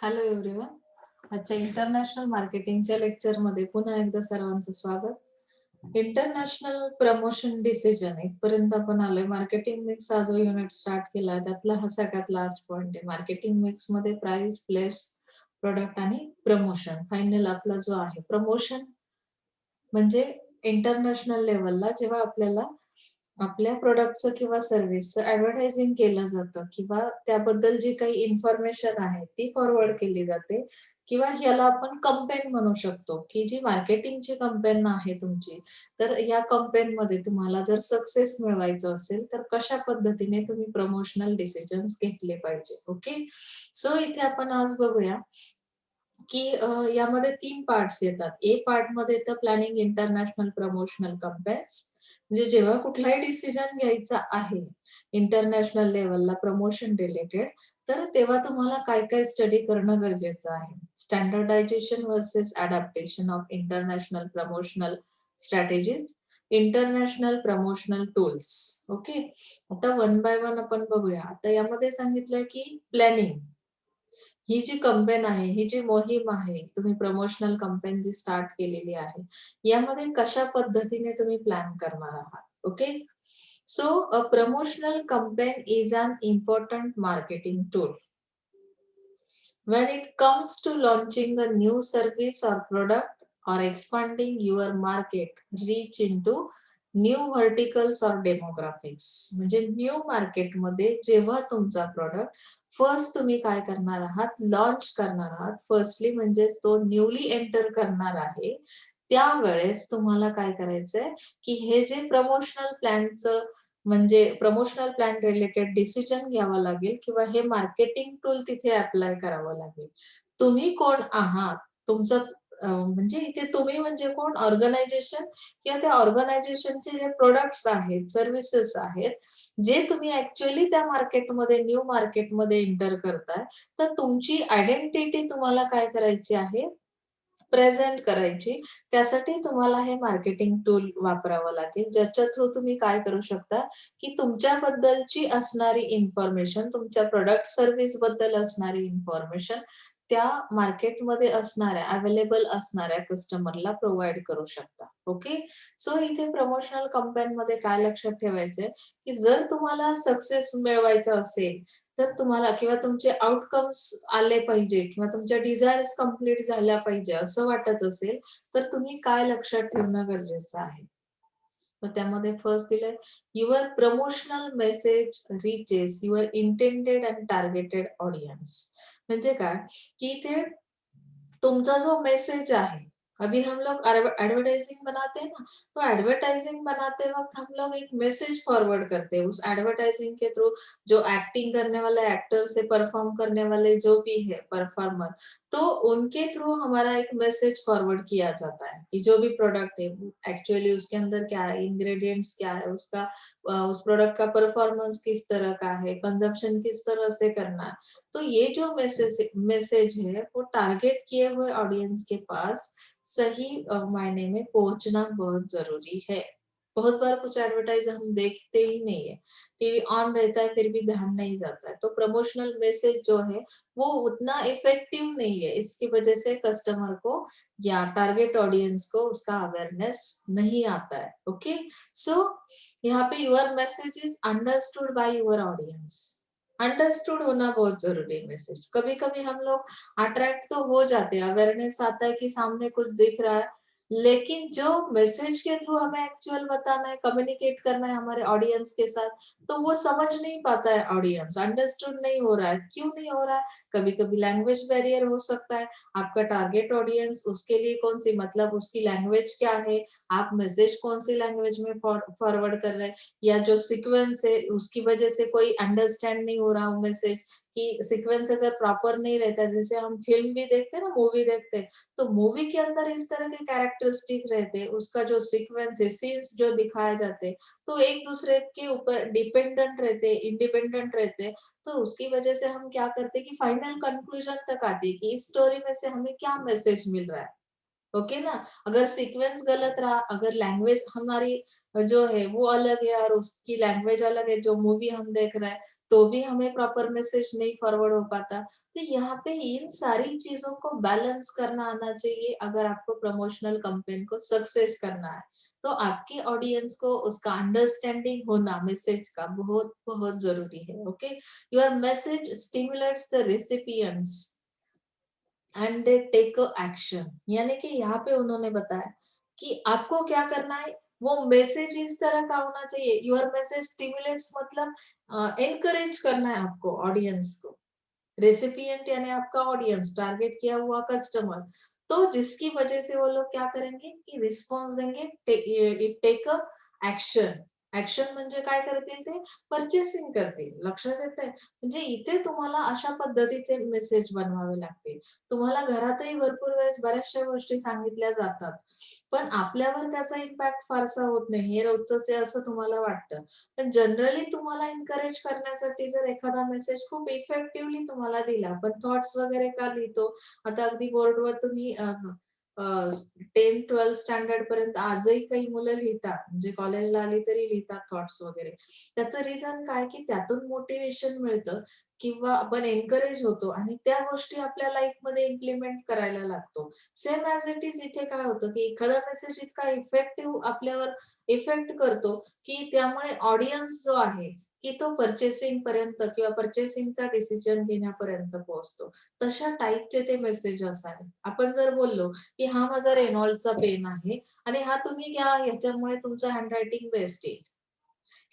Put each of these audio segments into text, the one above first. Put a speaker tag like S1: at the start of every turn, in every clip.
S1: Hello everyone. आजच्या international मार्केटिंगच्या लेक्चरमध्ये पुन्हा एकदा सर्वांचं स्वागत. इंटरनॅशनल प्रमोशन डिसिजन इथपर्यंत आपण आलोय. मार्केटिंग मिक्स हा जो युनिट स्टार्ट केला त्यातला हा सगळ्यात लास्ट पॉइंट आहे. मार्केटिंग मिक्स मध्ये प्राइस, प्लेस, प्रोडक्ट आणि प्रमोशन. फायनल आपला जो आहे प्रमोशन म्हणजे इंटरनॅशनल लेवलला जेव्हा आपल्याला आपल्या प्रोडक्टचं किंवा सर्व्हिसचं ॲडव्हर्टायझिंग केलं जातं किंवा त्याबद्दल जी काही इन्फॉर्मेशन आहे ती फॉरवर्ड केली जाते किंवा ह्याला आपण कंपेन म्हणू शकतो, की जी मार्केटिंगची कंपेन आहे तुमची, तर या कंपेनमध्ये तुम्हाला जर सक्सेस मिळवायचं असेल, तर कशा पद्धतीने तुम्ही प्रमोशनल डिसिजन्स घेतले पाहिजे. ओके. सो इथे आपण आज बघूया की यामध्ये 3 पार्ट्स येतात. ए पार्टमध्ये येतं प्लॅनिंग इंटरनॅशनल प्रमोशनल कॅम्पेन्स. म्हणजे जेव्हा कुठलाही डिसिजन घ्यायचा आहे इंटरनॅशनल लेव्हलला प्रमोशन रिलेटेड, तर तेव्हा तुम्हाला काय-काय स्टडी करणं गरजेचं आहे. Standardization versus adaptation of international promotional strategies, international promotional tools. Okay. आता वन बाय वन आपण बघूया. आता यामध्ये सांगितलंय की प्लॅनिंग ही जी कंपेन आहे, ही जी मोहीम आहे, तुम्ही प्रमोशनल कंपेन जी स्टार्ट केलेली आहे, यामध्ये कशा पद्धतीने तुम्ही प्लॅन करणार आहात. Okay. So a promotional campaign is an important marketing tool. When it comes to launching a new service or product or expanding your market reach into new verticals or demographics. म्हणजे new मार्केटमध्ये जेव्हा तुमचा product first तुम्ही काय करणार आहात, launch करणार आहात. फर्स्टली म्हणजेच तो न्यूली एंटर करणार आहे. त्यावेळेस तुम्हाला काय करायचंय, की हे जे प्रमोशनल प्लॅनचं म्हणजे प्रमोशनल प्लॅन रिलेटेड डिसिजन घ्यावा लागेल किंवा हे मार्केटिंग टूल तिथे अप्लाय करावं लागेल. तुम्ही कोण आहात? तुमचं म्हणजे इथे तुम्ही म्हणजे कोण? ऑर्गनायझेशन किंवा त्या ऑर्गनायझेशनचे जे प्रॉडक्ट्स आहेत, सर्व्हिसेस आहेत, जे तुम्ही ॲक्चुअली त्या मार्केटमध्ये न्यू मार्केटमध्ये एंटर करताय, तर तुमची आयडेंटिटी तुम्हाला काय करायची आहे? प्रेझेंट करायची. त्यासाठी तुम्हाला हे मार्केटिंग टूल वापरावं लागेल. ज्याच्या थ्रू तुम्ही काय करू शकता, की तुमच्याबद्दलची असणारी इन्फॉर्मेशन, तुमच्या प्रॉडक्ट सर्व्हिसबद्दल असणारी इन्फॉर्मेशन त्या मार्केटमध्ये असणाऱ्या, अवेलेबल असणाऱ्या कस्टमरला प्रोव्हाईड करू शकता. ओके. सो इथे प्रमोशनल कंपेनमध्ये काय लक्षात ठेवायचंय, की जर तुम्हाला सक्सेस मिळवायचा असेल, तर तुम्हाला किंवा तुमचे आउटकम्स आले पाहिजे किंवा तुमच्या डिझायर्स कंप्लीट झाल्या पाहिजे असं वाटत असेल, तर तुम्ही काय लक्षात ठेवणं गरजेचं आहे. तर त्यामध्ये फर्स्ट दिलंय, your promotional message reaches your intended and targeted audience. म्हणजे काय, की इथे तुमचा जो मैसेज है, अभी हम लोग एडवर्टाइजिंग बनाते हैं ना, तो एडवर्टाइजिंग बनाते वक्त हम लोग एक मैसेज फॉरवर्ड करते हैं उस एडवर्टाइजिंग के थ्रू। जो एक्टिंग करने वाले एक्टर से परफॉर्म करने वाले जो भी है परफॉर्मर, तो उनके थ्रू हमारा एक मैसेज फॉरवर्ड किया जाता है कि जो भी प्रोडक्ट है एक्चुअली उसके अंदर क्या है, इंग्रेडिएंट्स क्या है, उसका उस प्रोडक्ट का परफॉर्मेंस किस तरह का है, कंजप्शन किस तरह से करना है। तो ये जो मैसेज है वो टारगेट किए हुए ऑडियंस के पास सही मायने में पहुंचना बहुत जरूरी है। बहुत बार कुछ एडवर्टाइज हम देखते ही नहीं है, टीवी ऑन रहता है फिर भी ध्यान नहीं जाता है, तो प्रमोशनल मैसेज जो है वो उतना इफेक्टिव नहीं है। इसकी वजह से कस्टमर को या टारगेट ऑडियंस को उसका अवेयरनेस नहीं आता है। ओके. सो यहाँ पे your message is understood by your audience. Understood होना बहुत जरूरी है मैसेज। कभी-कभी हम लोग अट्रैक्ट तो हो जाते हैं, अवेयरनेस आता है कि सामने कुछ दिख रहा है, लेकिन जो मैसेज के थ्रू हमें एक्चुअल बताना है, कम्युनिकेट करना है हमारे ऑडियंस के साथ, तो वो समझ नहीं पाता है ऑडियंस, अंडरस्टूड नहीं हो रहा है। क्यों नहीं हो रहा है? कभी-कभी लैंग्वेज बैरियर हो सकता है, आपका टारगेट ऑडियंस उसके लिए कौन-सी मतलब उसकी लैंग्वेज क्या है, आप मैसेज कौन-सी लैंग्वेज में फॉरवर्ड कर रहे हैं, या जो सीक्वेंस है उसकी वजह से कोई अंडरस्टैंड नहीं हो रहा मैसेज, कि सीक्वेंस अगर प्रॉपर नहीं रहता है, जैसे हम फिल्म भी देखते हैं ना, मूवी देखते हैं, तो मूवी के अंदर इस तरह के कैरेक्टरिस्टिक रहते हैं, उसका जो सीक्वेंस है, सीन्स जो दिखाए जाते हैं, तो एक दूसरे के ऊपर डिपेंडेंट रहते हैं, इंडिपेंडेंट रहते हैं। तो उसकी वजह से हम क्या करते हैं कि फाइनल कंक्लूजन तक आती है कि इस स्टोरी में से हमें क्या मैसेज मिल रहा है। ओके ना? अगर सीक्वेंस गलत रहा, अगर लैंग्वेज हमारी जो है वो अलग है और उसकी लैंग्वेज अलग है, जो मूवी हम देख रहे हैं तो भी हमें प्रॉपर मैसेज नहीं फॉरवर्ड हो पाता। तो यहाँ पे इन सारी चीजों को बैलेंस करना आना चाहिए अगर आपको प्रमोशनल कैंपेन को सक्सेस करना है। तो आपकी ऑडियंस को उसका अंडरस्टैंडिंग होना मैसेज का बहुत बहुत जरूरी है। Okay, your message stimulates the recipients and they take action. यानी कि यहाँ पे उन्होंने बताया कि आपको क्या करना है, वो मैसेज इस तरह का होना चाहिए। योर मैसेज स्टिमुलेट्स मतलब एनकरेज करना है आपको ऑडियंस को। रेसिपिएंट यानी आपका ऑडियंस, टारगेट किया हुआ कस्टमर, तो जिसकी वजह से वो लोग क्या करेंगे कि रिस्पॉन्स देंगे, टेक अ एक्शन। एक्शन म्हणजे काय करतील ते, पर्चेसिंग करतील. लक्षात येतंय? म्हणजे इथे तुम्हाला अशा पद्धतीचे मेसेज बनवावे लागतील. तुम्हाला घरातही भरपूर वेळेस बऱ्याचशा गोष्टी सांगितल्या जातात. पण आपल्यावर त्याचा इम्पॅक्ट फारसा होत नाही. हे रोजचंच आहे असं तुम्हाला वाटतं. पण जनरली तुम्हाला एन्करेज करण्यासाठी जर एखादा मेसेज खूप इफेक्टिव्हली तुम्हाला दिला, पण थॉट्स वगैरे का लिहितो? आता अगदी बोर्डवर तुम्ही 10th-12th स्टँडर्ड पर्यंत आजही काही मुलं लिहितात. म्हणजे कॉलेजला आली तरी लिहितात थॉट्स वगैरे. त्याचं रिझन काय, की त्यातून मोटिव्हेशन मिळतं किंवा आपण एन्करेज होतो आणि त्या गोष्टी आपल्या लाईफमध्ये इम्प्लिमेंट करायला लागतो. सेम ॲज इट इज इथे काय होतं, की एखादा मेसेज इतका इफेक्टिव्ह आपल्यावर इफेक्ट करतो, की त्यामुळे ऑडियन्स जो आहे, की तो पर्चेसिंग पर्यंत किंवा पर्चेसिंगचा डिसिजन घेण्यापर्यंत पोहोचतो. तशा टाइपचे ते मेसेज असावे. आपण जर बोललो, की हा माझा रेनॉल्ड्सचा पेन आहे आणि हा तुम्ही घ्या, ह्याच्यामुळे तुमचं हँडरायटिंग बेस्ट येईल.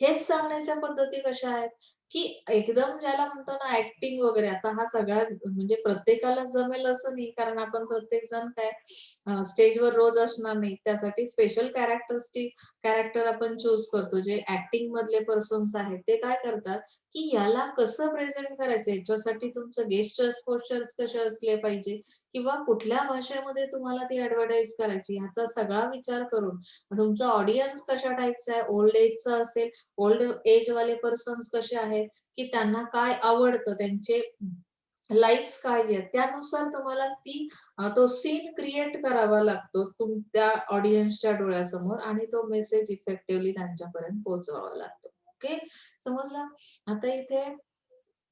S1: हेच सांगण्याच्या पद्धती कशा आहेत, की एकदम ज्याला म्हणतो ना ॲक्टिंग वगैरे, आता हा सगळा म्हणजे प्रत्येकालाच जमेल असं नाही. कारण आपण प्रत्येक जण काय स्टेजवर रोज असणार नाही. त्यासाठी स्पेशल कॅरेक्टर आपण चूज करतो. जे ॲक्टिंग मधले पर्सन्स आहेत, ते काय करतात, की याला कसं प्रेझेंट करायचं, याच्यासाठी तुमचं गेस्चर्स, पोश्चर्स कसे असले पाहिजे किंवा कुठल्या भाषेमध्ये तुम्हाला ती ॲडव्हर्टाइज करायची, ह्याचा सगळा विचार करून तुमचा ऑडियन्स कशा टाइपचा आहे, ओल्ड एजचा असेल, ओल्ड एज वाले पर्सन्स कसे आहेत, की त्यांना काय आवडतं, त्यांचे लाइक्स काय आहेत, त्यानुसार तुम्हाला तो सीन क्रिएट करावा लागतो त्या ऑडियन्सच्या डोळ्यासमोर आणि तो मेसेज इफेक्टिव्हली त्यांच्यापर्यंत पोहोचवावा लागतो. ओके, समजलं? आता इथे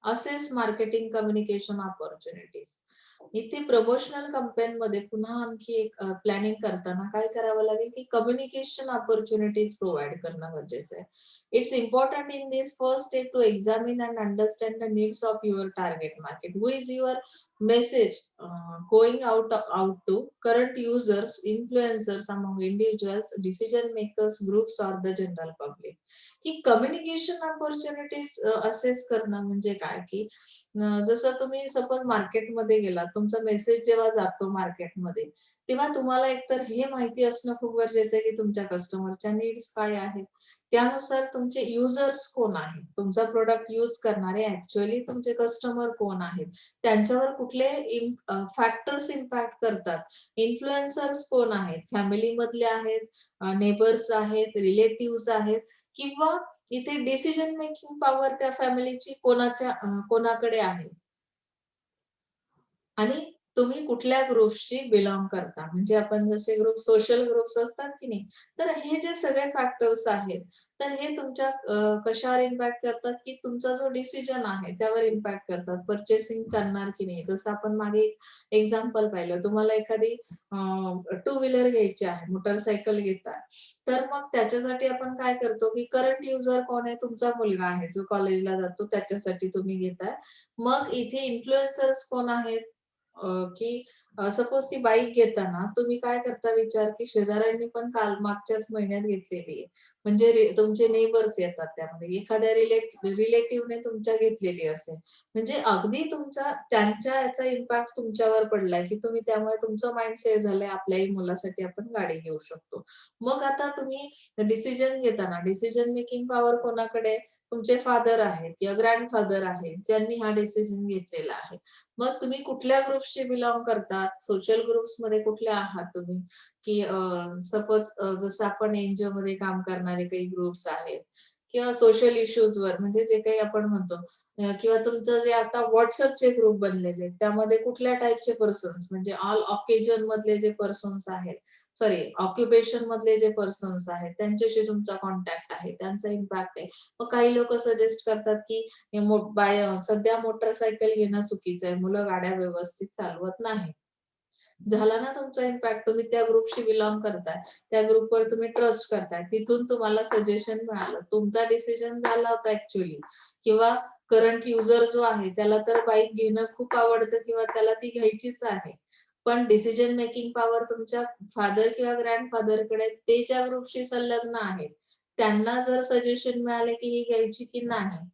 S1: असेच मार्केटिंग कम्युनिकेशन अपॉर्च्युनिटीज. इथे प्रमोशनल कॅम्पेनमध्ये पुन्हा आणखी एक प्लॅनिंग करताना काय करावं लागेल, की कम्युनिकेशन अपॉर्च्युनिटीज प्रोव्हाईड करणं गरजेचं आहे. It's important in this first step to examine and understand the needs of your target market. Who is your message going out to current users, influencers among individuals, decision makers, groups or the general public. की communication opportunities assess करणं म्हणजे काय, की जसं तुम्ही suppose मार्केटमध्ये गेलात, तुमचा मेसेज जेव्हा जातो मार्केटमध्ये, तेव्हा तुम्हाला एकतर हे माहिती असणं खूप गरजेचं आहे, की तुमच्या कस्टमरच्या नीड्स काय आहेत. त्यानुसार तुमचे युजर्स कोण आहेत, तुमचा प्रॉडक्ट यूज करणारे ऍक्च्युअली तुमचे कस्टमर कोण आहेत, त्यांच्यावर कुठले फॅक्टर्स इम्पॅक्ट करतात, इन्फ्लुएन्सर्स कोण आहेत, फॅमिली मधले आहेत, नेबर्स आहेत, रिलेटिव्हज आहेत किंवा इथे डिसिजन मेकिंग पॉवर त्या फॅमिलीची कोणाकडे आहे आणि तुम्ही कुठल्या ग्रुप्सशी बिलॉन्ग करता. म्हणजे आपण जसे सोशल ग्रुप्स असतात की नाही, तर हे जे सगळे फॅक्टर्स आहेत, तर हे तुमच्या कशावर इम्पॅक्ट करतात, की तुमचा जो डिसिजन आहे त्यावर इम्पॅक्ट करतात. पर्चेसिंग करणार की नाही. जसं आपण मागे एक एक्झाम्पल पाहिलं. तुम्हाला एखादी टू व्हीलर घ्यायची आहे, मोटरसायकल घेताय. तर मग त्याच्यासाठी आपण काय करतो, की करंट युजर कोण आहे? तुमचा मुलगा आहे, जो कॉलेजला जातो त्याच्यासाठी तुम्ही घेताय. मग इथे इन्फ्लुएन्सर्स कोण आहेत? की सपोज ती बाईक घेताना तुम्ही काय करता विचार, की शेजाऱ्यांनी पण काल मागच्याच महिन्यात घेतलेली आहे. म्हणजे तुमचे नेबर्स येतात त्यामध्ये. एखाद्या रिलेटिव्हने तुमच्या घेतलेली असेल. म्हणजे अगदी तुमचा त्यांच्या याचा इम्पॅक्ट तुमच्यावर पडलाय, की तुम्ही त्यामुळे तुमचं माइंड सेट झालंय, आपल्याही मुलासाठी आपण गाडी घेऊ शकतो. मग आता तुम्ही डिसिजन घेताना डिसिजन मेकिंग पॉवर कोणाकडे आहे? तुमचे फादर आहेत किंवा ग्रँडफादर आहेत, ज्यांनी हा डिसिजन घेतलेला आहे. मग तुम्ही कुठल्या ग्रुप्सशी बिलॉन्ग करतात? सोशल ग्रुप्समध्ये कुठल्या आहात तुम्ही? की सपोज जसं आपण एन-जी-ओमध्ये काम करणारे काही ग्रुप्स आहेत किंवा सोशल इश्यूजवर म्हणजे जे काही आपण म्हणतो किंवा तुमचं जे आता WhatsAppचे ग्रुप बनलेले आहेत, त्यामध्ये कुठल्या टाइपचे पर्सन्स म्हणजे ऑल ऑकेजन मधले जे पर्सन्स आहेत, सॉरी ऑक्युपेशन मधले जे पर्सन्स आहेत त्यांच्याशी तुमचा कॉन्टॅक्ट आहे, त्यांचा इम्पॅक्ट आहे. मग काही लोक सजेस्ट करतात की सध्या मोटरसायकल घेणं चुकीचं आहे, मुलं गाड्या व्यवस्थित चालवत नाही. झाला ना तुमचा इम्पॅक्ट, तुम्ही त्या ग्रुपशी बिलॉंग करताय, त्या ग्रुपवर तुम्ही ट्रस्ट करताय, तिथून तुम्हाला सजेशन मिळालं, तुमचा डिसिजन झाला होता ऍक्च्युअली. किंवा करंट युजर जो आहे त्याला तर बाईक घेणं खूप आवडतं किंवा त्याला ती घ्यायचीच आहे, पण डिसिजन मेकिंग पॉवर तुमच्या फादर किंवा ग्रँडफादरकडे ते ज्या ग्रुपशी संलग्न आहेत, त्यांना जर सजेशन मिळाले की ही घ्यायची की नाही,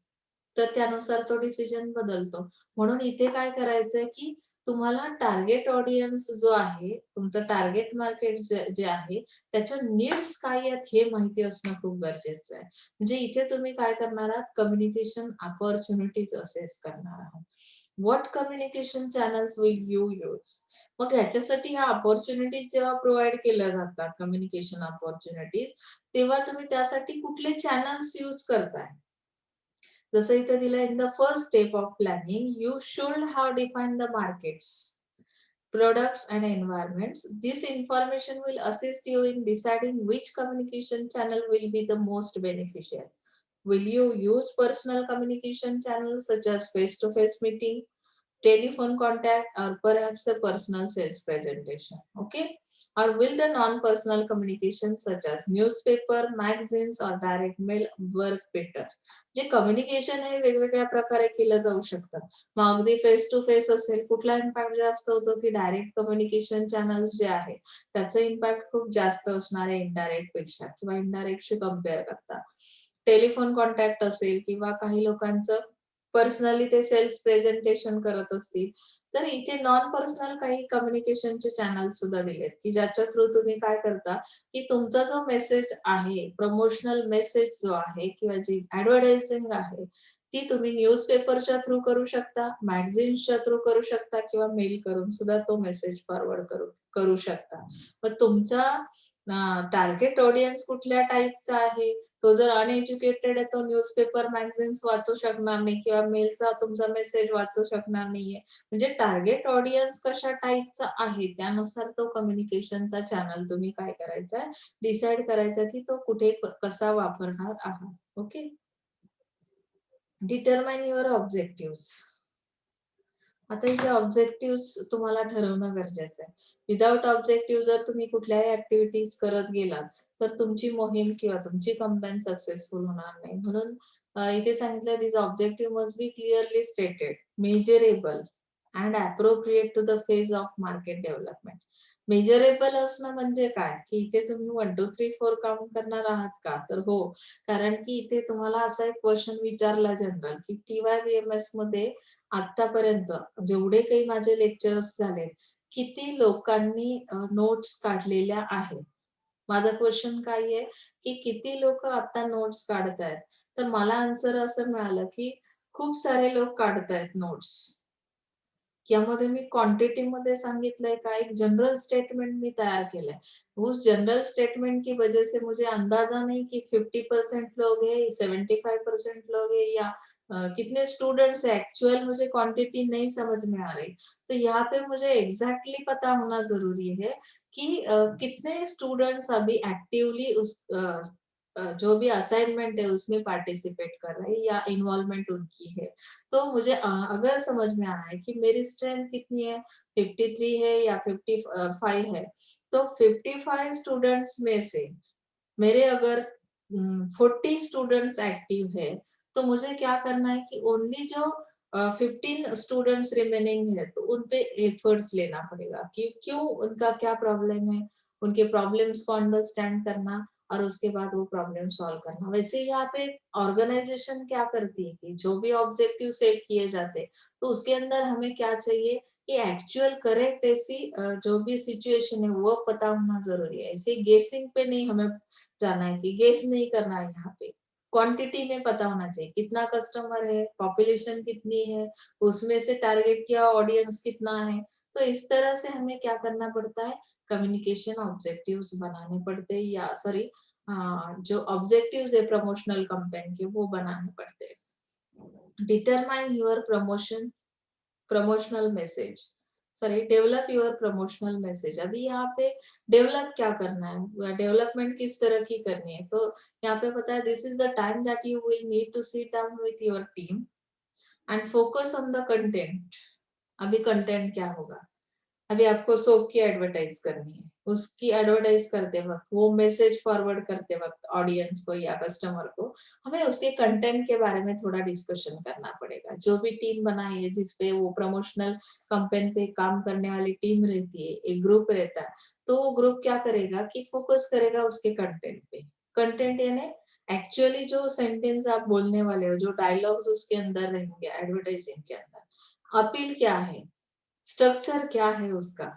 S1: तर त्यानुसार तो डिसिजन बदलतो. म्हणून इथे काय करायचंय की तुम्हाला टार्गेट ऑडियन्स जो आहे, तुमचं टार्गेट मार्केट जे आहे, त्याच्या नीड्स काय आहेत हे माहिती असणं खूप गरजेचं आहे. म्हणजे इथे तुम्ही काय करणार आहात, कम्युनिकेशन अपॉर्च्युनिटीज असेस करणार आहात. What communication channels will you use? मग ह्याच्यासाठी ह्या अपॉर्च्युनिटीज जेव्हा प्रोव्हाइड केल्या जातात, कम्युनिकेशन अपॉर्च्युनिटीज, तेव्हा तुम्ही त्यासाठी कुठले चॅनल्स यूज करताय? जसं इथे दिलंय, in the first step of planning you should have define the markets, products and environments. This information will assist you in deciding which communication channel will be the most beneficial. Will you use personal communication channels such as face-to-face meeting, telephone contact, or perhaps a personal sales presentation? Okay. Or will the non-personal communication such as newspaper, magazines, or direct mail work better? J communication हे वेगवेगळ्या प्रकारे केलं जाऊ शकतं. मग अगदी face to face असेल, कुठला impact जास्त होतो की डायरेक्ट कम्युनिकेशन चॅनल्स जे आहे त्याचा इम्पॅक्ट खूप जास्त असणार आहे इनडायरेक्ट पेक्षा किंवा इनडायरेक्टशी कम्पेअर करता. टेलिफोन कॉन्टॅक्ट असेल किंवा काही लोकांचं पर्सनली ते सेल्स प्रेझेंटेशन करत असतील, तर इथे नॉन पर्सनल काही कम्युनिकेशनचे चॅनल सुद्धा दिलेत की ज्याच्या थ्रू तुम्ही काय करता की तुमचा जो मेसेज आहे, प्रमोशनल मेसेज जो आहे किंवा जी ऍडव्हर्टायझिंग आहे, ती तुम्ही न्यूजपेपरच्या थ्रू करू शकता, मॅगझिन्सच्या थ्रू करू शकता किंवा मेल करून सुद्धा तो मेसेज फॉरवर्ड करू करू शकता. मग तुमचा टार्गेट ऑडियन्स कुठल्या टाईपचा आहे, तो जर अनएज्युकेटेड आहे तो न्यूजपेपर मॅगझिन्स वाचू शकणार नाही किंवा मेलचा तुमचा मेसेज वाचू शकणार नाहीये. म्हणजे टार्गेट ऑडियन्स कशा टाईपचा आहे त्यानुसार तो कम्युनिकेशनचा चॅनल तुम्ही काय करायचा, डिसाईड करायचा की तो कुठे कसा वापरणार आहात. ओके. Determine your objectives. आता इथे ऑब्जेक्टिव्हज तुम्हाला ठरवणं गरजेचं आहे. विदाउट ऑब्जेक्टिव्ह जर तुम्ही कुठल्याही ऍक्टिव्हिटीज करत गेलात, तर तुमची मोहीम किंवा तुमची कंपनी सक्सेसफुल होणार नाही. म्हणून इथे सांगितलं, this objective must be clearly stated, measurable and appropriate to the phase of market development. Measurable असणं म्हणजे काय, की इथे तुम्ही 1, 2, 3, 4 काउंट करणार आहात का? तर हो. कारण की इथे तुम्हाला असा एक क्वेश्चन विचारला जनरल, की TYBMS मध्ये आतापर्यंत जेवढे काही माझे लेक्चर्स झालेत, किती लोकांनी नोट्स काढलेल्या आहेत? माझा क्वेश्चन काय आहे, की किती लोकं आता नोट्स काढतायत? तर मला आन्सर असं मिळालं, की खूप सारे लोक काढतायत नोट्स. यामध्ये मी क्वांटिटीमध्ये सांगितलंय का, एक जनरल स्टेटमेंट मी तयार केलंय. उस जनरल स्टेटमेंट की वजह से मुझे अंदाजा नहीं कि 50% लोग हैं, 75% लोग हैं या कितने स्टूडेंट्स हैं, एक्चुअल मुझे क्वांटिटी नहीं समझ में आ रही। तो यहाँ पे मुझे एग्जैक्टली पता होना जरूरी है कि कितने स्टूडेंट्स अभी एक्टिवली उस जो भी असाइनमेंट है उसमें पार्टिसिपेट कर रहे हैं या इन्वॉल्वमेंट उनकी है। तो मुझे अगर समझ में आ रहा है कि मेरी स्ट्रेंथ कितनी है, 53 है या 55 है, तो 55 स्टूडेंट्स में से मेरे अगर 40 स्टूडेंट्स एक्टिव है, तो मुझे क्या करना है कि ओनली जो 15 स्टूडेंट्स रिमेनिंग है, तो उन पे एफर्ट्स लेना पड़ेगा कि क्यों, उनका क्या प्रॉब्लम है, उनके प्रॉब्लम्स को अंडरस्टैंड करना और उसके बाद वो प्रॉब्लम सॉल्व करना। वैसे यहाँ पे ऑर्गेनाइजेशन क्या करती है कि जो भी ऑब्जेक्टिव सेट किए जाते हैं, तो उसके अंदर हमें क्या चाहिए कि एक्चुअल करेक्ट ऐसी जो भी सिचुएशन है वो पता होना जरूरी है। ऐसे गेसिंग पे नहीं हमें जाना है कि गेस नहीं करना है यहाँ पे। क्वांटिटी में पता होना चाहिए कितना कस्टमर है, पॉपुलेशन कितनी है, उसमें से टारगेट किया ऑडियंस कितना है। तो इस तरह से हमें क्या करना पड़ता है, कम्युनिकेशन ऑब्जेक्टिव्स बनाने पड़ते हैं या सॉरी जो ऑब्जेक्टिव्स है प्रमोशनल कैंपेन के वो बनाने पड़ते हैं। Determine your promotional message. Sorry, develop your promotional message. अभी यहाँ पे डेवलप क्या करना है, डेवलपमेंट किस तरह की करनी है, तो यहाँ पे पता है this is the time that you will need to sit down with your team and focus on the content. अभी कंटेंट क्या होगा, अभी आपको सोप की एडवर्टाइज करनी है, उसकी एडवर्टाइज करते वक्त, वो मैसेज फॉरवर्ड करते वक्त ऑडियंस को या कस्टमर को हमें उसके कंटेंट के बारे में थोड़ा डिस्कशन करना पड़ेगा। जो भी टीम बनाई है जिसपे वो प्रमोशनल कैंपेन पे काम करने वाली टीम रहती है, एक ग्रुप रहता है, तो वो ग्रुप क्या करेगा कि फोकस करेगा उसके कंटेंट पे। कंटेंट यानी एक्चुअली जो सेंटेंस आप बोलने वाले हो, जो डायलॉग्स उसके अंदर रहेंगे एडवर्टाइजिंग के अंदर, अपील क्या है, स्ट्रक्चर क्या है उसका,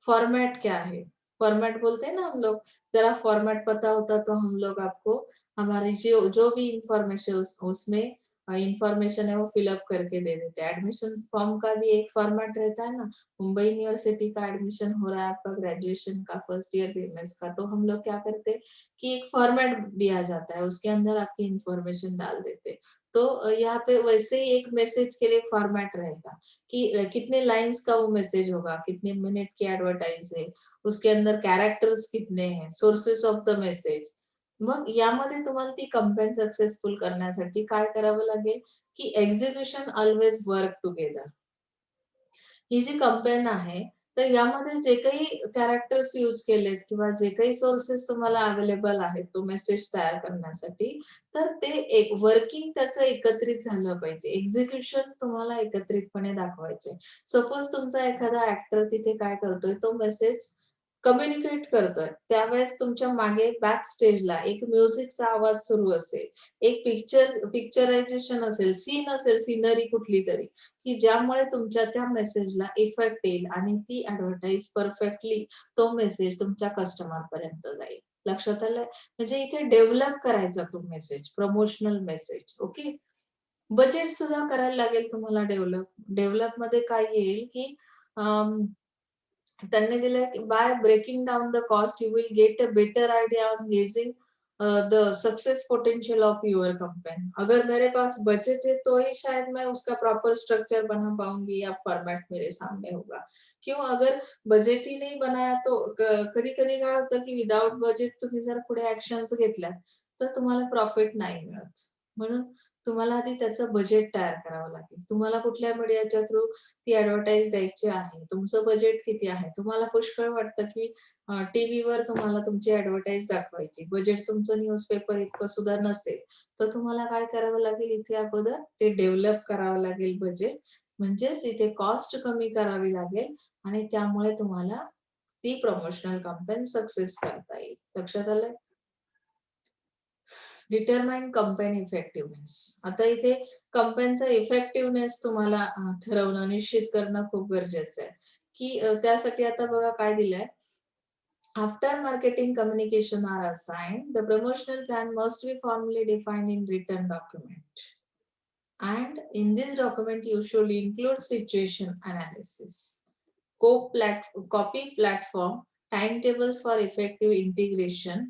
S1: फॉर्मेट क्या है। फॉर्मेट बोलते हैं ना हम लोग, जरा फॉर्मेट पता होता तो हम लोग आपको हमारी जो जो भी इंफॉर्मेशन उसमें इंफॉर्मेशन है वो फिलअप करके दे देते हैं। एडमिशन फॉर्म का भी एक फॉर्मेट रहता है ना, मुंबई यूनिवर्सिटी का एडमिशन हो रहा है आपका ग्रेजुएशन का फर्स्ट ईयर बीएमएस का, तो हम लोग क्या करते हैं कि एक फॉर्मेट दिया जाता है, उसके अंदर आपकी इंफॉर्मेशन डाल देते हैं। तो यहाँ पे वैसे ही एक मैसेज के लिए फॉर्मेट रहेगा कि कितने लाइंस का वो मैसेज होगा, कितने मिनिट की एडवर्टाइज है, उसके अंदर कॅरेक्टर्स कितने हैं, सोर्सेस ऑफ द मेसेज। मग यामध्ये तुम्हाला ती कंपेन सक्सेसफुल करण्यासाठी काय करावं लागेल की एक्झिक्युशन ऑलवेज वर्क टुगेदर। ही जी कंपेन आहे, तर यामध्ये जे काही कॅरेक्टर्स यूज केलेत किंवा जे काही सोर्सेस तुम्हाला अवेलेबल आहेत तो मेसेज तयार करण्यासाठी, तर ते एक वर्किंग त्याचं एकत्रित झालं पाहिजे. एक्झिक्युशन तुम्हाला एकत्रितपणे दाखवायचंय. सपोज तुमचा एखादा ॲक्टर तिथे काय करतोय, तो मेसेज कम्युनिकेट करतोय. त्यावेळेस तुमच्या मागे बॅक स्टेजला एक म्युझिकचा आवाज सुरू असेल, एक पिक्चरायझेशन असेल, सीन असेल, सीनरी कुठलीतरी, की ज्यामुळे तुमच्या त्या मेसेजला इफेक्ट येईल आणि ती ॲडव्हर्टाइज परफेक्टली तो मेसेज तुमच्या कस्टमर पर्यंत जाईल. लक्षात आलं? म्हणजे इथे डेव्हलप करायचा तो message, promotional message. Okay. Budget सुद्धा करायला लागेल तुम्हाला डेव्हलप. डेव्हलपमध्ये काय येईल, की त्यांनी दिलंय की by breaking down the cost you will get a better idea on gauging the success potential of your company. अगर मेरे पास बजट है तो ही शायद मैं उसका प्रॉपर स्ट्रक्चर बना पाऊंगी या फॉर्मेट मेरे सामने होगा। क्यों, अगर बजेट ही नाही बनाया तो कधी कधी काय होतं की विदाउट बजेट तुम्ही जर पुढे ऍक्शन्स घेतल्या तर तुम्हाला प्रॉफिट नाही मिळत। म्हणून तुम्हाला आधी त्याचं बजेट तयार करावं लागेल। तुम्हाला कुठल्या मीडियाच्या थ्रू ती ॲडव्हर्टाइज द्यायची आहे. तुमचं बजेट किती आहे? तुम्हाला पुष्कळ वाटतं की टीव्हीवर तुम्हाला तुमची ॲडव्हर्टाइज दाखवायची. बजेट तुमचं न्यूजपेपर इतकं सुद्धा नसेल, तर तुम्हाला काय करावं लागेल इथे अगोदर ते डेव्हलप करावं लागेल बजेट. म्हणजेच इथे कॉस्ट कमी करावी लागेल आणि त्यामुळे तुम्हाला ती प्रमोशनल कॅम्पेन सक्सेस करता येईल. लक्षात आलंय? Determine campaign effectiveness. आता इथे कंपेनचा इफेक्टिव्हनेस तुम्हाला ठरवणं, निश्चित करणं खूप गरजेचं आहे, की त्यासाठी आता बघा काय दिलंय. After marketing communication are assigned, the promotional plan must be formally defined in written document. And in this document, you should include situation analysis, copy platform, timetables for effective integration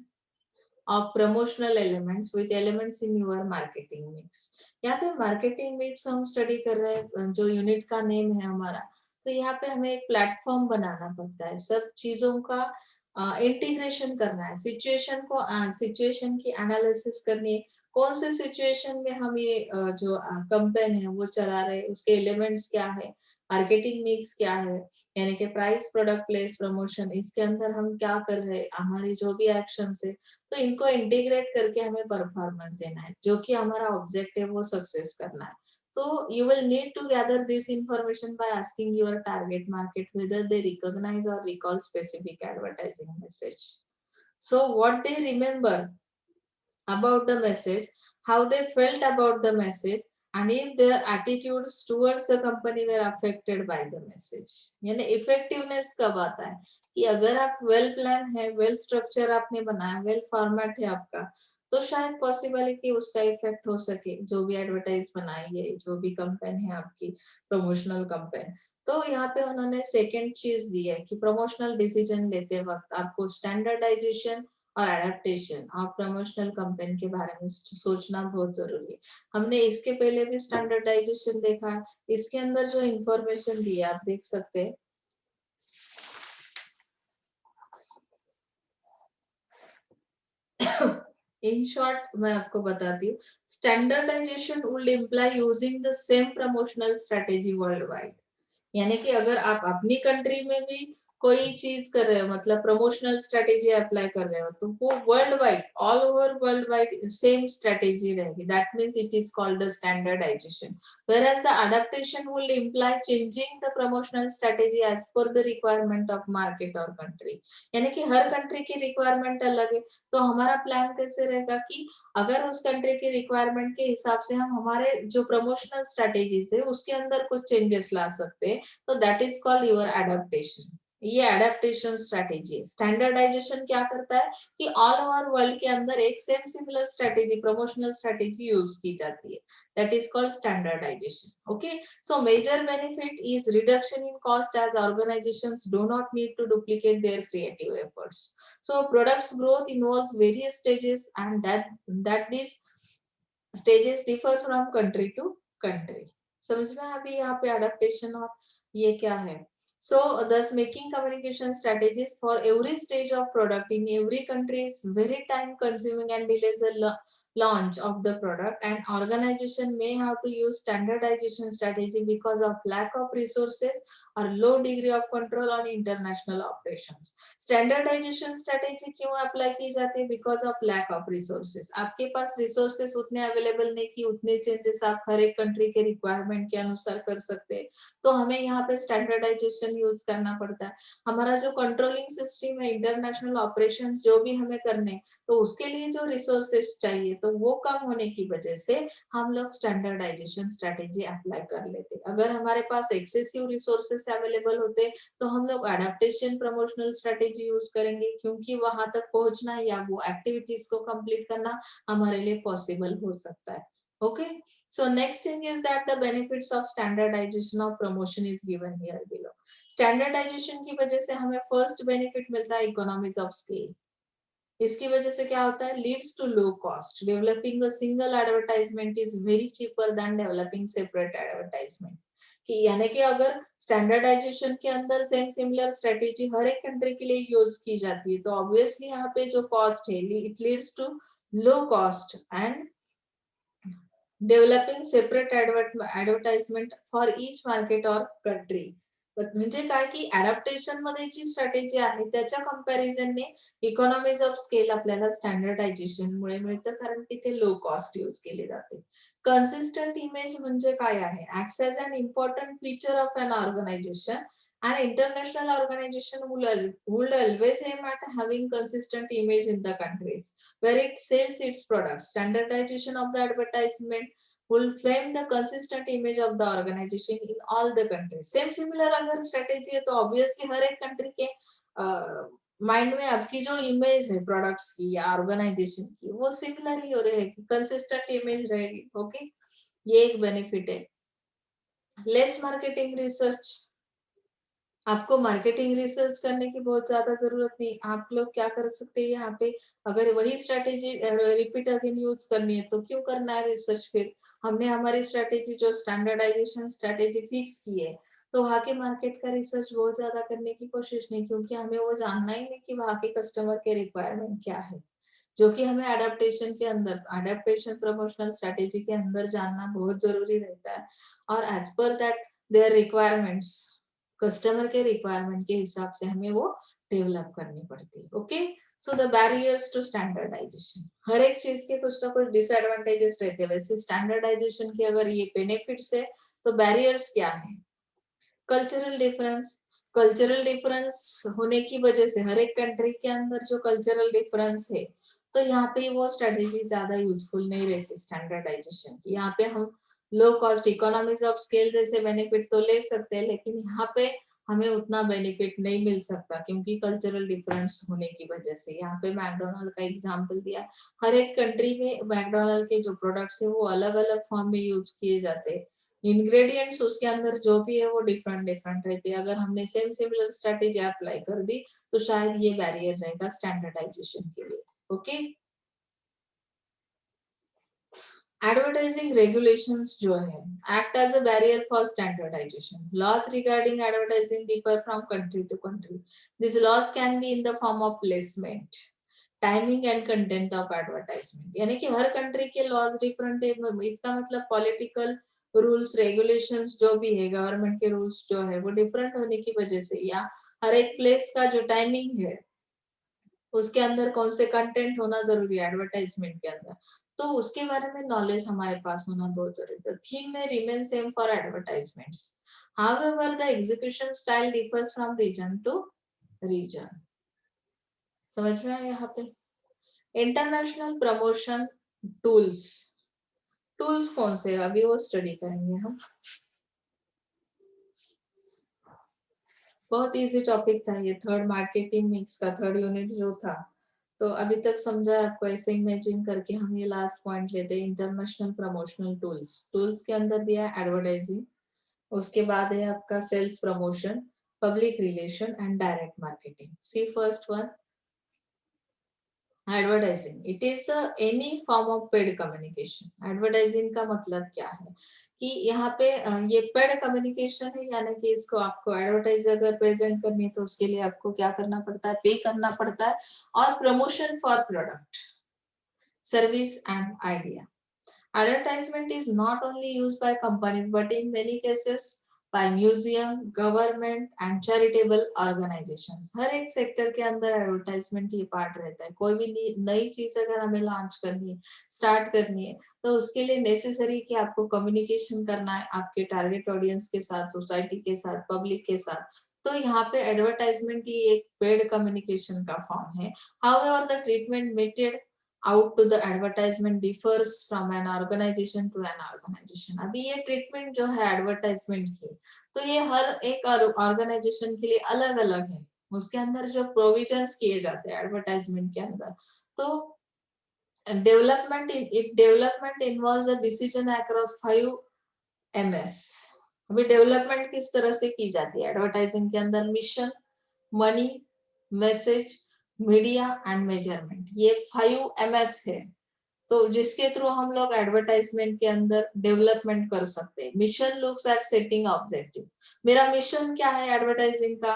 S1: of promotional elements with elements in your marketing mix। यहाँ पे marketing mix हम study कर रहे हैं, जो unit का name है हमारा, तो यहाँ पे हमें एक प्लेटफॉर्म बनाना पड़ता है, सब चीजों का इंटीग्रेशन करना है, सिचुएशन की एनालिसिस करनी है, कौन से सिचुएशन में हम ये जो कंपेन है वो चला रहे हैं, उसके एलिमेंट्स क्या है, मार्केटिंग मिक्स क्या है, यानी कि प्राइस, प्रोडक्ट, प्लेस, प्रमोशन, इसके अंदर हम क्या कर रहे हैं, हमारी जो भी एक्शंस है, तो इनको इंटीग्रेट करके हमें परफॉर्मेंस देना है, जो कि हमारा ऑब्जेक्टिव वो सक्सेस करना है। तो you will need to gather this information by asking your target market whether they recognize or recall specific advertising message. So what they remember about the message, how they felt about the message, and if their attitudes towards the company were affected by the message। यानी effectiveness कब आता है कि अगर आप well plan है, well structure आपने बनाया, वेल फॉर्मेट है आपका, तो शायद पॉसिबल है कि उसका इफेक्ट हो सके, जो भी एडवर्टाइज बनाई है, जो भी कंपेन है आपकी प्रमोशनल कंपेन। तो यहाँ पे उन्होंने सेकेंड चीज दी है कि प्रमोशनल डिसीजन लेते वक्त आपको स्टैंडर्डाइजेशन और एडेप्टेशन ऑफ प्रमोशनल कंपेन के बारे में सोचना बहुत जरूरी है। हमने इसके पहले भी स्टैंडर्डाइजेशन देखा है, इसके अंदर जो इंफॉर्मेशन दी है आप देख सकते हैं इन शॉर्ट मैं आपको बताती हूँ, standardization would imply using the same promotional strategy worldwide. यानी कि अगर आप अपनी कंट्री में भी कोई चीज कर रहे हो, मतलब प्रमोशनल स्ट्रेटेजी अप्लाई कर रहे हो, तो वो world wide, all over world wide same strategy रहेगी। That means it is called the standardisation. whereas the adaptation will imply changing the promotional strategy as per the requirement of market or country। यानी कि हर country की requirement अलग है, तो हमारा plan कैसे रहेगा कि अगर उस कंट्री की रिक्वायरमेंट के हिसाब से हम हमारे जो प्रमोशनल स्ट्रेटेजीज है उसके अंदर कुछ चेंजेस ला सकते हैं, तो that is called your adaptation. ये एडेप्टेशन स्ट्रेटेजी है। स्टैंडर्डाइजेशन क्या करता है कि ऑल ओवर वर्ल्ड के अंदर एक same similar strategy, promotional strategy use की जाती है। That is called standardization. Okay, so major benefit is reduction in cost as organizations do not need to duplicate their creative efforts. So products growth involves various stages, and that these stages differ from country to country। समझ में अभी यहाँ पे adaptation और ये क्या है? So thus making communication strategies for every stage of product in every country is very time consuming and delays the launch of the product, and organization may have to use standardization strategy because of lack of resources or low degree of control on international operations। Standardization strategy क्यों apply की जाती है? Because of lack of resources. आपके पास resources उतने available नहीं कि उतने चेंजेस आप हर एक कंट्री के रिक्वायरमेंट के अनुसार कर सकते हैं, तो हमें यहाँ पे स्टैंडर्डाइजेशन यूज करना पड़ता है। हमारा जो कंट्रोलिंग सिस्टम है, इंटरनेशनल ऑपरेशन जो भी हमें करने, तो उसके लिए जो रिसोर्सेस चाहिए तो वो कम होने की वजह से हम लोग स्टैंडर्डाइजेशन स्ट्रेटेजी अप्लाई कर लेते। अगर हमारे पास एक्सेसिव रिसोर्सेस अवेलेबल होते तो हम लोग एडेप्टेशन प्रमोशनल स्ट्रेटेजी यूज करेंगे, क्योंकि वहां तक पहुंचना या वो एक्टिविटीज को कंप्लीट करना हमारे लिए पॉसिबल हो सकता है। Okay, so next thing is that the benefits of standardization of promotion is given here below. Standardization की वजह से हमें फर्स्ट बेनिफिट मिलता है इकोनॉमीज ऑफ स्केल। इसकी वजह से क्या होता है? Leads to low cost. Developing a single advertisement is very cheaper than developing separate advertisement. कि यानी कि अगर स्टैंडर्डाइजेशन के अंदर सेम सिमिलर स्ट्रेटेजी हर एक कंट्री के लिए यूज की जाती है, तो ऑब्वियसली यहाँ पे जो कॉस्ट है it leads to low cost and developing separate advertisement for each market और कंट्री। म्हणजे काय की अडॅप्टेशन मध्ये जी स्ट्रॅटेजी आहे त्याच्या कंपॅरिझनने इकॉनॉमीज ऑफ स्केल आपल्याला स्टँडर्डायझेशन मुळे मिळतं, कारण तिथे लो कॉस्ट यूज केली जाते। कन्सिस्टंट इमेज म्हणजे काय आहे? Acts as an important feature of an organization. An international organization would always aim at having consistent image in the countries where it sells its products. Standardization of the advertisement will frame the consistent image of the organization in all the countries। Same similar अगर strategy है तो obviously हर एक country के mind में आपकी जो image है products की या ऑर्गेनाइजेशन की वो सिमिलर ही हो रहेगी, कंसिस्टेंट इमेज रहेगी। ओके, ये एक बेनिफिट है। लेस मार्केटिंग रिसर्च, आपको मार्केटिंग रिसर्च करने की बहुत ज्यादा जरूरत नहीं। आप लोग क्या कर सकते हैं यहाँ पे, अगर वही स्ट्रेटेजी रिपीट अगेन यूज करनी है तो क्यों करना है रिसर्च? फिर हमने हमारी स्ट्रेटेजी जो स्टैंडर्डाइजेशन स्ट्रेटेजी फिक्स की है, तो वहाँ के मार्केट का रिसर्च बहुत ज्यादा करने की कोशिश नहीं, क्योंकि हमें वो जानना ही नहीं कि वहाँ के कस्टमर के रिक्वायरमेंट क्या है, जो कि हमें एडेप्टेशन के अंदर, एडेप्टेशन प्रमोशनल स्ट्रेटेजी के अंदर जानना बहुत जरूरी रहता है। और as per that their requirements, customer के रिक्वायरमेंट के हिसाब से हमें वो डेवलप करनी पड़ती है। Okay, so the barriers to standardisation, हर एक चीज के कुछ ना कुछ डिसएडवांटेजेस रहते हैं, वैसे स्टैंडर्डाइजेशन के अगर ये बेनिफिट्स है तो बैरियर्स क्या है? कल्चरल डिफरेंस, कल्चरल डिफरेंस होने की वजह से हर एक कंट्री के अंदर जो कल्चरल डिफरेंस है, तो यहाँ पे वो स्ट्रेटेजी ज्यादा यूजफुल नहीं रहती स्टैंडर्डाइजेशन की। यहाँ पे हम low cost, economies of scale जैसे बेनिफिट तो ले सकते हैं, लेकिन यहाँ पे हमें उतना बेनिफिट नहीं मिल सकता, क्योंकि कल्चरल डिफरेंस होने की वजह से। यहाँ पे मैकडोनल्ड का एग्जांपल दिया, हर एक कंट्री में मैकडोनल्ड के जो प्रोडक्ट्स है वो अलग अलग फॉर्म में यूज किए जाते हैं, इंग्रेडिएंट्स उसके अंदर जो भी है वो डिफरेंट डिफरेंट रहते हैं। अगर हमने सेम सिमिलर स्ट्रेटेजी अप्लाई कर दी तो शायद ये बैरियर रहेगा स्टैंडर्डाइजेशन के लिए। ओके, एडवर्टाइजिंग रेगुलेशंस जो है act as a barrier for standardization. Laws regarding advertising differ from country to country. This laws can be in the form of placement, timing and content of advertisement, यानी कि हर country के laws different है, इसका मतलब political rules regulations जो भी है, गवर्नमेंट के रूल्स जो है वो डिफरेंट होने की वजह से, या हर एक प्लेस का जो टाइमिंग है उसके अंदर कौन से कंटेंट होना जरूरी है एडवर्टाइजमेंट के अंदर, तो उसके बारे में नॉलेज हमारे पास होना बहुत जरूरी है। Theme may remain same for advertisements, however the execution style differs from region to region. समझ में आया यहाँ पे? इंटरनेशनल प्रमोशन टूल्स, टूल्स कौन से अभी वो स्टडी करेंगे हम। बहुत इजी टॉपिक था ये, थर्ड मार्केटिंग मिक्स का थर्ड यूनिट जो था, तो अभी तक समझा आपको, ऐसे इमेजिन करके हम ये लास्ट पॉइंट लेते हैं, इंटरनेशनल प्रमोशनल टूल्स। टूल्स के अंदर दिया है एडवर्टाइजिंग, उसके बाद है आपका sales promotion, public relation and direct marketing. See first one, advertising, it is any form of paid communication. Advertising का मतलब क्या है कि यहाँ पे ये पेड कम्युनिकेशन है, यानी कि इसको आपको एडवर्टाइज अगर प्रेजेंट करनी है तो उसके लिए आपको क्या करना पड़ता है, पे करना पड़ता है, और promotion for product, service and idea. Advertisement is not only used by companies but in many cases by museum, government and charitable organizations. हर एक सेक्टर के अंदर एडवर्टाइजमेंट ये पार्ट रहता है। कोई भी नई चीज अगर हमें लॉन्च करनी है, स्टार्ट करनी है, तो उसके लिए नेसेसरी कि आपको कम्युनिकेशन करना है आपके टारगेट ऑडियंस के साथ, सोसाइटी के साथ, पब्लिक के साथ। तो यहाँ पे एडवर्टाइजमेंट ही एक पेड कम्युनिकेशन का फॉर्म है। However the treatment method out to the advertisement differs from an organization to an organization। अभी ये ट्रीटमेंट जो है एडवर्टाइजमेंट की, तो ये हर एक ऑर्गेनाइजेशन के लिए अलग अलग है, उसके अंदर जो प्रोविजंस किए जाते हैं एडवर्टाइजमेंट के अंदर। तो development involves a decision across 5 MS। अभी डेवलपमेंट किस तरह से की जाती है एडवर्टाइजिंग के अंदर, mission, money, message, media and measurement, ये 5 MS है। तो जिसके थ्रू हम लोग एडवर्टाइजमेंट के अंदर डेवलपमेंट कर सकते हैं। Mission looks at setting objective, मेरा मिशन क्या है एडवर्टाइजिंग का,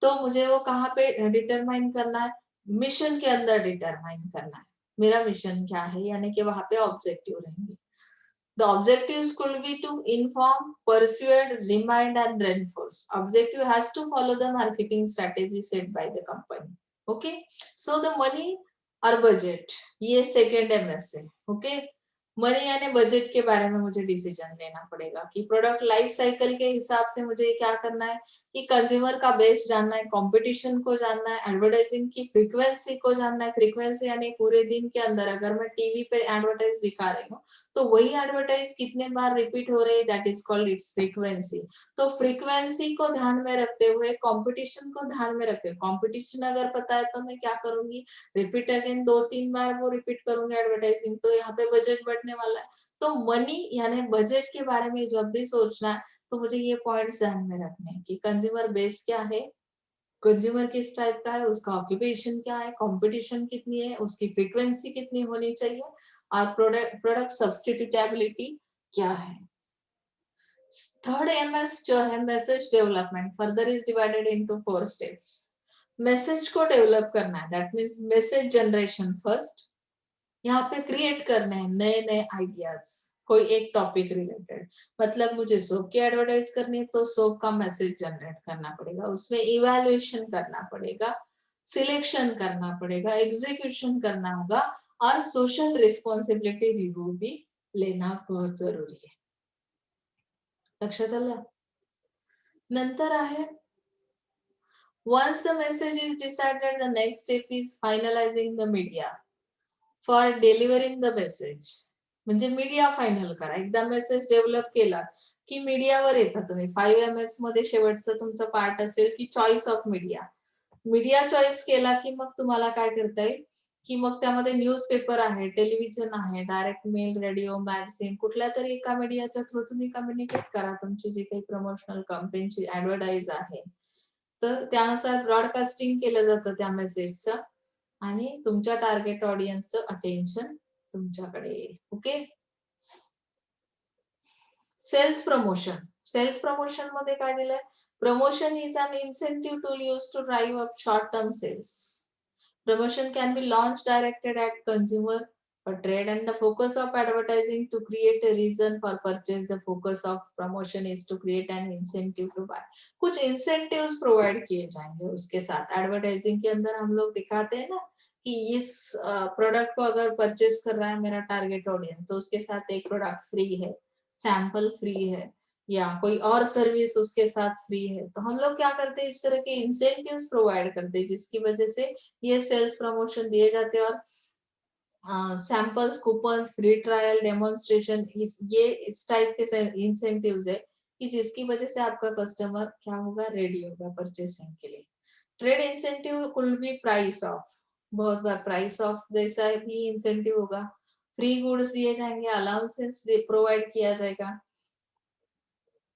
S1: तो मुझे वो कहाँ पे डिटरमाइन करना है, मिशन के अंदर डिटरमाइन करना है मेरा मिशन क्या है, यानी कि वहां पे ऑब्जेक्टिव रहेंगे। The objectives could be to inform, persuade, remind and reinforce. Objective has to follow the marketing strategy set by the company. Okay. So the money or budget, ये second MS है. Okay. Money यानी budget के बारे में मुझे decision लेना पड़ेगा कि प्रोडक्ट लाइफ साइकिल के हिसाब से मुझे क्या करना है, कि कंज्यूमर का बेस जानना है, कंपटीशन को जानना है, एडवर्टाइजिंग की फ्रीक्वेंसी को जानना है। फ्रीक्वेंसी यानी पूरे दिन के अंदर अगर मैं टीवी पे एडवर्टाइज दिखा रही हूँ तो वही एडवर्टाइज कितने बार रिपीट हो रही है, that is called its frequency. तो फ्रीक्वेंसी को ध्यान में रखते हुए, कंपटीशन को ध्यान में रखते हुए, कंपटीशन अगर पता है तो मैं क्या करूंगी, रिपीट अगेन 2-3 बार वो रिपीट करूंगी एडवर्टाइजिंग, तो यहाँ पे बजट बढ़ने वाला है। तो मनी यानी बजट के बारे में जब भी सोचना है तो मुझे ये पॉइंट्स ध्यान में रखने हैं कि कंज्यूमर बेस क्या है, कंज्यूमर किस टाइप का है, उसका ऑक्यूपेशन क्या है, कंपटीशन कितनी है, उसकी फ्रीक्वेंसी कितनी होनी चाहिए, और प्रोडक्ट सब्स्टिट्यूटेबिलिटी क्या है। थर्ड MS जो है message development, further is divided into 4 steps. Message को डेवलप करना है, that means message generation first, यहाँ पे क्रिएट करने हैं नए नए आइडियाज, कोई एक टॉपिक रिलेटेड, मतलब मुझे सोप की एडवर्टाइज करनी है तो सोप का मैसेज जनरेट करना पड़ेगा, उसमें इवैल्यूएशन करना पड़ेगा, सिलेक्शन करना पड़ेगा, एग्जीक्यूशन करना होगा, और सोशल रिस्पॉन्सिबिलिटी रिव्यू भी लेना बहुत जरूरी है। लक्षात आलं? नंतर आहे once the message is decided, the next step is finalizing the media for delivering the message. म्हणजे मीडिया फायनल करा, एकदा मेसेज डेव्हलप केला की मीडियावर येता तुम्ही। 5 MS मध्ये शेवटचं तुमचं पार्ट असेल की choice of media. Media choice केला की मग तुम्हाला काय करता येईल की मग त्यामध्ये न्यूजपेपर आहे, टेलिव्हिजन आहे, डायरेक्ट मेल, रेडिओ, मॅगझिन, कुठल्या तरी एका मीडियाच्या थ्रू तुम्ही कम्युनिकेट करा तुमची जी काही प्रमोशनल कंपेनची ऍडव्हर्टाइज आहे, तर त्यानुसार ब्रॉडकास्टिंग केलं जातं त्या मेसेजचं, आणि तुमच्या टार्गेट ऑडियन्सचं अटेन्शन तुमच्याकडे येईल. Okay. Sales promotion, sales promotion मध्ये काय दिलंय, promotion is an incentive tool use to drive up short term sales. Promotion can be launched directed at consumer or trade, and the focus of advertising to create a reason for purchase. The focus of promotion is to create an incentive to buy. कुछ incentives provide किए जाएंगे उसके साथ. Advertising के अंदर हम लोग दिखाते हैं ना कि इस प्रोडक्ट को अगर परचेज कर रहा है मेरा टारगेट ऑडियंस, तो उसके साथ एक प्रोडक्ट फ्री है, सैंपल फ्री है, या कोई और सर्विस उसके साथ फ्री है. तो हम लोग क्या करते हैं, इस तरह के इंसेंटिव्स प्रोवाइड करते हैं जिसकी वजह से ये सेल्स प्रमोशन दिए जाते हैं. और samples, coupons, free trial, demonstration, ये इस टाइप के इंसेंटिव्स है कि जिसकी वजह से आपका कस्टमर क्या होगा, रेडी होगा परचेसिंग के लिए. ट्रेड इंसेंटिव कुल बी प्राइस ऑफ, बहुत बार प्राइस ऑफ जैसा भी इंसेंटिव होगा. फ्री गुड्स दिए जाएंगे, अलाउंसेस प्रोवाइड किया जाएगा.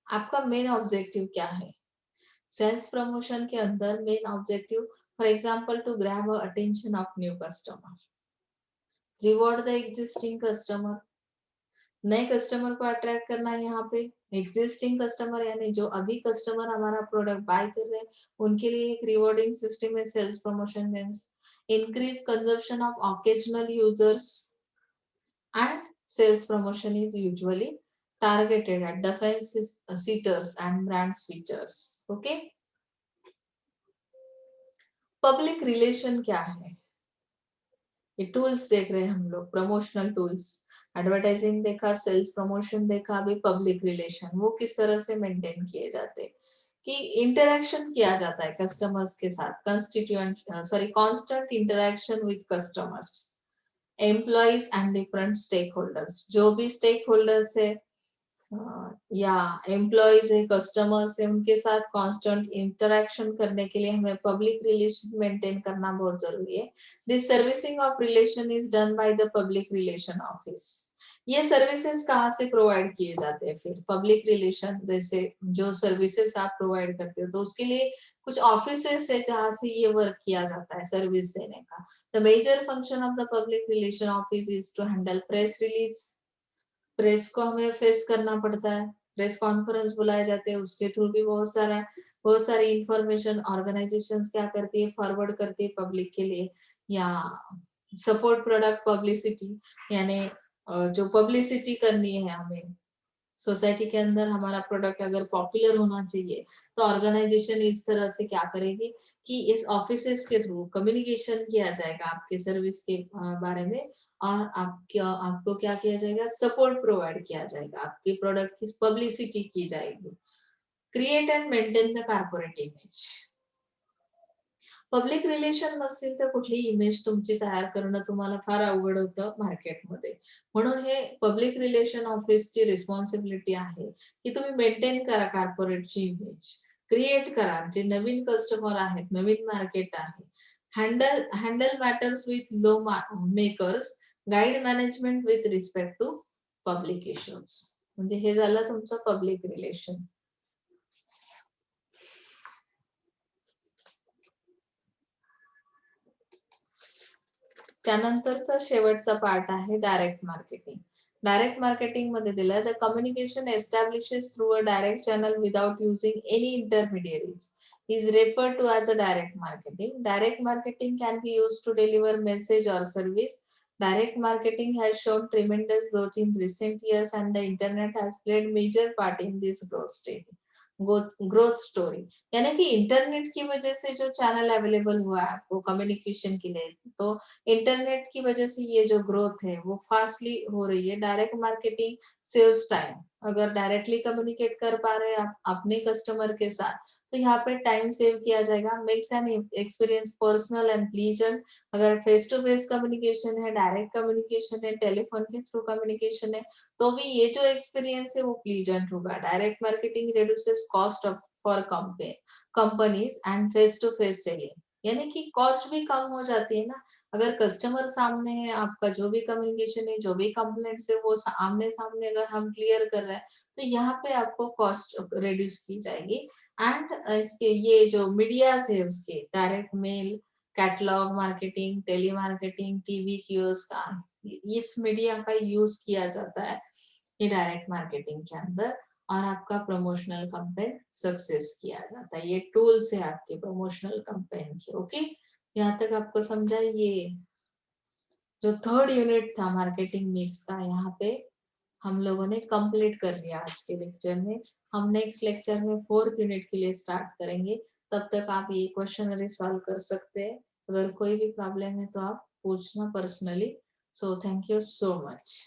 S1: आपका मेन ऑब्जेक्टिव क्या है सेल्स प्रमोशन के अंदर? Main objective, for example, to grab attention of new customer, reward the existing customer. नए कस्टमर को अट्रैक्ट करना है यहाँ पे. एग्जिस्टिंग कस्टमर यानी जो अभी कस्टमर हमारा प्रोडक्ट बाय कर रहे हैं उनके लिए एक रिवॉर्डिंग सिस्टम है sales promotion means. Increase consumption of occasional users, and sales promotion is usually targeted at defense seaters and brands features. Okay. Public relation क्या है? ये टूल्स देख रहे हैं हम लोग, प्रमोशनल टूल्स. एडवर्टाइजिंग देखा, सेल्स प्रमोशन देखा, अभी पब्लिक रिलेशन, वो किस तरह से मेंटेन किए जाते हैं कि इंटरेक्शन किया जाता है कस्टमर्स के साथ. Constant interaction with customers, employees and different stakeholders. जो भी स्टेक होल्डर्स है या एम्प्लॉइज है, कस्टमर्स है, उनके साथ कांस्टेंट इंटरेक्शन करने के लिए हमें पब्लिक रिलेशन मेंटेन करना बहुत जरूरी है. This servicing of relation is done by the public relation office. ये सर्विसेज कहाँ से प्रोवाइड किए जाते हैं? फिर पब्लिक रिलेशन जैसे जो सर्विसेज आप प्रोवाइड करते हो तो उसके लिए कुछ ऑफिसेस है जहाँ से ये वर्क किया जाता है सर्विस देने का. The major function of the public relation office is to handle press release. Press को हमें फेस करना पड़ता है, प्रेस कॉन्फ्रेंस बुलाए जाते हैं, उसके थ्रू भी बहुत सारी इंफॉर्मेशन ऑर्गेनाइजेशंस क्या करती है, फॉरवर्ड करती है पब्लिक के लिए. या सपोर्ट प्रोडक्ट पब्लिसिटी, यानी जो पब्लिसिटी करनी है हमें सोसाइटी के अंदर, हमारा प्रोडक्ट अगर पॉपुलर होना चाहिए तो ऑर्गेनाइजेशन इस तरह से क्या करेगी कि इस ऑफिसेस के थ्रू कम्युनिकेशन किया जाएगा आपके सर्विस के बारे में. और आपको क्या किया जाएगा, सपोर्ट प्रोवाइड किया जाएगा, आपके प्रोडक्ट की पब्लिसिटी की जाएगी. Create and maintain the corporate image. Public relation नसतील तर कुठली इमेज तुमची तयार करणं तुम्हाला फार अवघड होतं मार्केटमध्ये. म्हणून हे पब्लिक रिलेशन ऑफिसची रिस्पॉन्सिबिलिटी आहे की तुम्ही मेंटेन करा कॉर्पोरेटची इमेज, क्रिएट करा. जे नवीन कस्टमर आहेत, नवीन मार्केट आहे, handle matters with lawmakers, guide management with respect to public issues. म्हणजे हे झालं तुमचं पब्लिक रिलेशन. त्यानंतरचा शेवटचा पार्ट आहे डायरेक्ट मार्केटिंग. डायरेक्ट मार्केटिंग मध्ये दिलं the communication establishes through a direct channel without using any intermediaries is referred to as a direct marketing. Direct marketing can be used to deliver message or service. Direct marketing has shown tremendous growth in recent years and the internet has played major part in this growth story. यानी कि internet की वजह से जो channel available हुआ है आपको communication के लिए, तो इंटरनेट की वजह से ये जो ग्रोथ है वो फास्टली हो रही है. Direct marketing saves time. अगर डायरेक्टली कम्युनिकेट कर पा रहे हैं आप अपने कस्टमर के साथ तो यहाँ पे टाइम सेव किया जाएगा. Makes an experience personal and pleasant. अगर फेस टू फेस कम्युनिकेशन है, डायरेक्ट कम्युनिकेशन है, टेलीफोन के थ्रू कम्युनिकेशन है, तो भी ये जो एक्सपीरियंस है वो प्लीजेंट होगा. Direct marketing reduces cost of for companies and face to face selling. यानी कि कॉस्ट भी कम हो जाती है ना. अगर कस्टमर सामने है, आपका जो भी कम्युनिकेशन है, जो भी कंप्लेंट्स है वो आमने सामने अगर हम क्लियर कर रहे हैं तो यहाँ पे आपको कॉस्ट रिड्यूस की जाएगी. एंड इसके ये जो मीडिया है उसके direct mail, catalogue marketing, telemarketing, TV kiosk, इस मीडिया का यूज किया जाता है ये डायरेक्ट मार्केटिंग के अंदर. और आपका प्रमोशनल कैंपेन सक्सेस किया जाता है. ये टूल्स है आपके प्रमोशनल कैंपेन के. ओके, यहाँ तक आपको समझा? ये जो थर्ड यूनिट था मार्केटिंग मिक्स का, यहाँ पे हम लोगों ने कंप्लीट कर लिया आज के लेक्चर में। हम नेक्स्ट लेक्चर में फोर्थ यूनिट के लिए स्टार्ट करेंगे। तब तक आप ये क्वेश्चनरी सॉल्व कर सकते हैं। अगर कोई भी प्रॉब्लम है तो आप पूछना personally. So thank you so much.